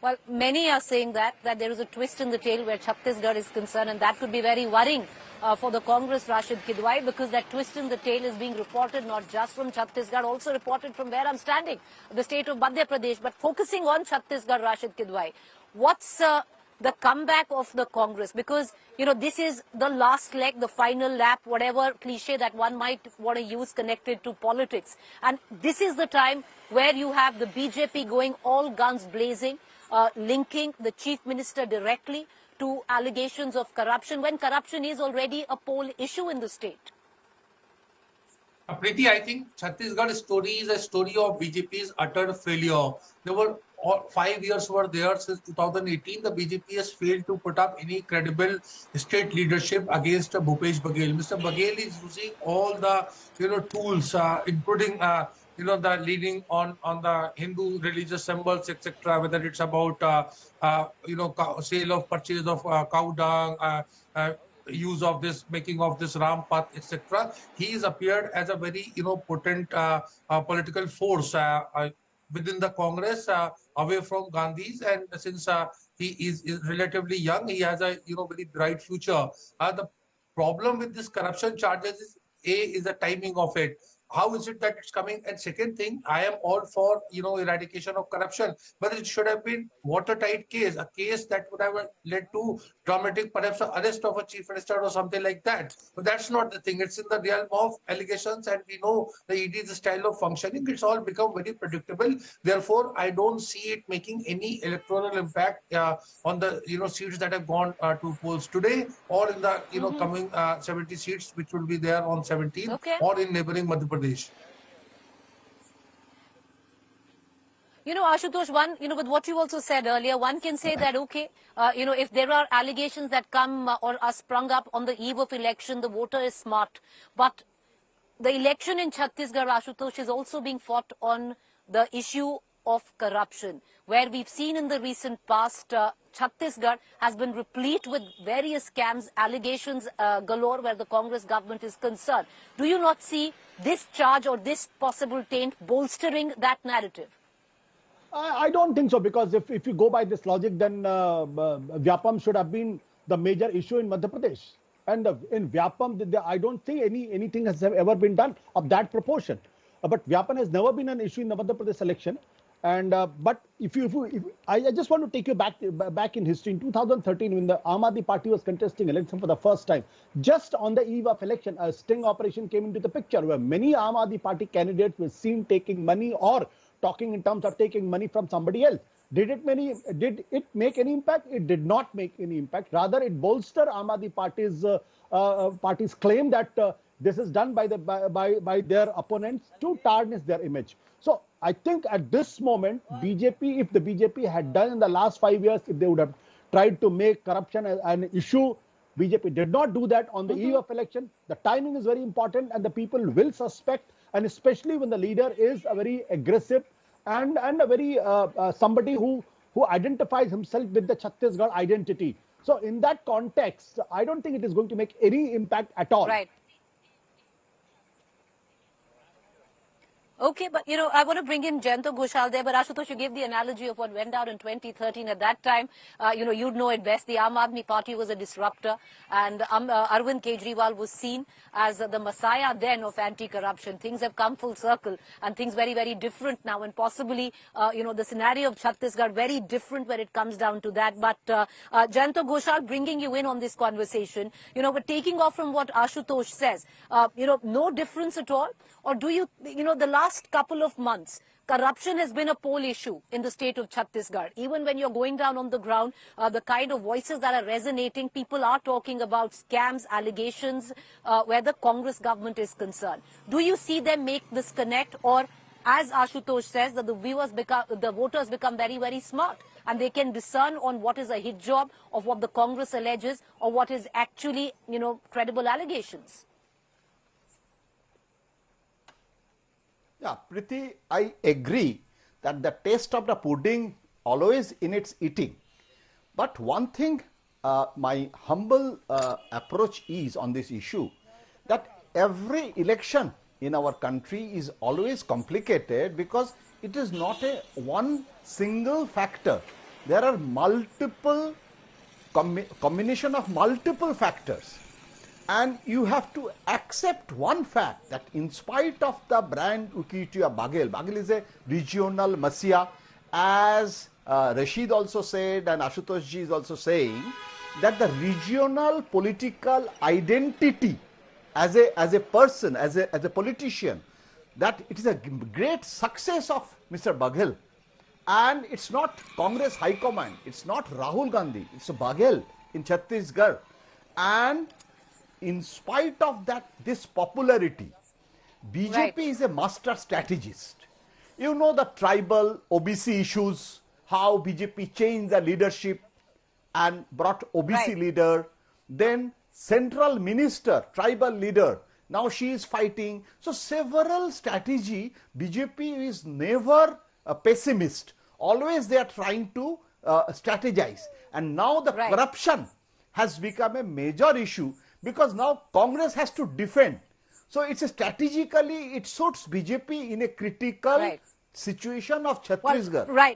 Well, many are saying that there is a twist in the tail where Chhattisgarh is concerned, and that could be very worrying for the Congress, Rasheed Kidwai, because that twist in the tail is being reported not just from Chhattisgarh, also reported from where I'm standing, the state of Madhya Pradesh. But focusing on Chhattisgarh, Rasheed Kidwai, what's the comeback of the Congress? Because, you know, this is the last leg, the final lap, whatever cliche that one might want to use connected to politics. And this is the time where you have the BJP going all guns blazing, linking the chief minister directly to allegations of corruption, when corruption is already a poll issue in the state. Preeti, I think Chhattisgarh story is a story of BJP's utter failure. There were 5 years were there since 2018. The BJP has failed to put up any credible state leadership against Bhupesh Baghel. Mr. Baghel is using all the tools, including the leading on the Hindu religious symbols, etc. Whether it's about sale of purchase of cow dung. Use of this, making of this ram path, etc. He has appeared as a very potent political force within the Congress, away from Gandhi's, and since he is relatively young, he has a very bright future. The problem with this corruption charges is the timing of it. How is it that it's coming? And second thing, I am all for eradication of corruption, but it should have been watertight case, a case that would have led to dramatic, perhaps arrest of a chief minister or something like that. But that's not the thing. It's in the realm of allegations, and we know the ED's style of functioning. It's all become very predictable. Therefore, I don't see it making any electoral impact on the seats that have gone to polls today, or in the coming 70 seats which will be there on 17th, or in neighboring Madhya Pradesh. Ashutosh, with what you also said earlier, one can say that, okay, if there are allegations that come or are sprung up on the eve of election, the voter is smart. But the election in Chhattisgarh, Ashutosh, is also being fought on the issue of corruption, where we've seen in the recent past, Chhattisgarh has been replete with various scams, allegations galore where the Congress government is concerned. Do you not see this charge or this possible taint bolstering that narrative? I don't think so, because if you go by this logic, then Vyapam should have been the major issue in Madhya Pradesh. And in Vyapam, I don't think anything has ever been done of that proportion. But Vyapam has never been an issue in the Madhya Pradesh election. And but I just want to take you back in history. In 2013, when the Aam Aadmi Party was contesting election for the first time, just on the eve of election, a sting operation came into the picture, where many Aam Aadmi Party candidates were seen taking money or talking in terms of taking money from somebody else. Did it make any impact? It did not make any impact. Rather, it bolstered Aam Aadmi Party's claim that this is done by their opponents to tarnish their image. So I think at this moment, BJP, if the BJP had done in the last 5 years, if they would have tried to make corruption an issue, BJP did not do that on the eve of election. The timing is very important, and the people will suspect, and especially when the leader is a very aggressive and a very somebody who identifies himself with the Chhattisgarh identity. So in that context, I don't think it is going to make any impact at all. Right. Okay, but, I want to bring in Jayanto Ghoshal there, but Ashutosh, you gave the analogy of what went down in 2013. At that time, you'd know it best. The Aam Aadmi Party was a disruptor, and Arvind Kejriwal was seen as the messiah then of anti-corruption. Things have come full circle, and things very, very different now, and possibly, the scenario of Chhattisgarh very different when it comes down to that. But Jayanto Ghoshal, bringing you in on this conversation, but taking off from what Ashutosh says, no difference at all? Or do you, the last couple of months, corruption has been a poll issue in the state of Chhattisgarh. Even when you're going down on the ground, the kind of voices that are resonating, people are talking about scams, allegations, where the Congress government is concerned. Do you see them make this connect, or, as Ashutosh says, that the voters become very, very smart, and they can discern on what is a hit job of what the Congress alleges or what is actually, credible allegations? Yeah, Preeti, I agree that the taste of the pudding always in its eating. But one thing, my humble approach is on this issue, that every election in our country is always complicated, because it is not a one single factor. there are multiple combination of multiple factors, and you have to accept one fact that in spite of the brand equity of Baghel is a regional messiah, as Rasheed also said and Ashutosh ji is also saying, that the regional political identity as a person, as a politician, that it is a great success of Mr. Baghel. And it's not Congress High Command, it's not Rahul Gandhi, it's Baghel in Chhattisgarh. And in spite of that, this popularity, BJP is a master strategist. You know the tribal OBC issues, how BJP changed the leadership and brought OBC leader, then central minister, tribal leader, now she is fighting. So several strategy, BJP is never a pessimist. Always they are trying to strategize. And now the corruption has become a major issue, because now Congress has to defend. So it's strategically, it suits BJP in a critical situation of Chhattisgarh. Well, right.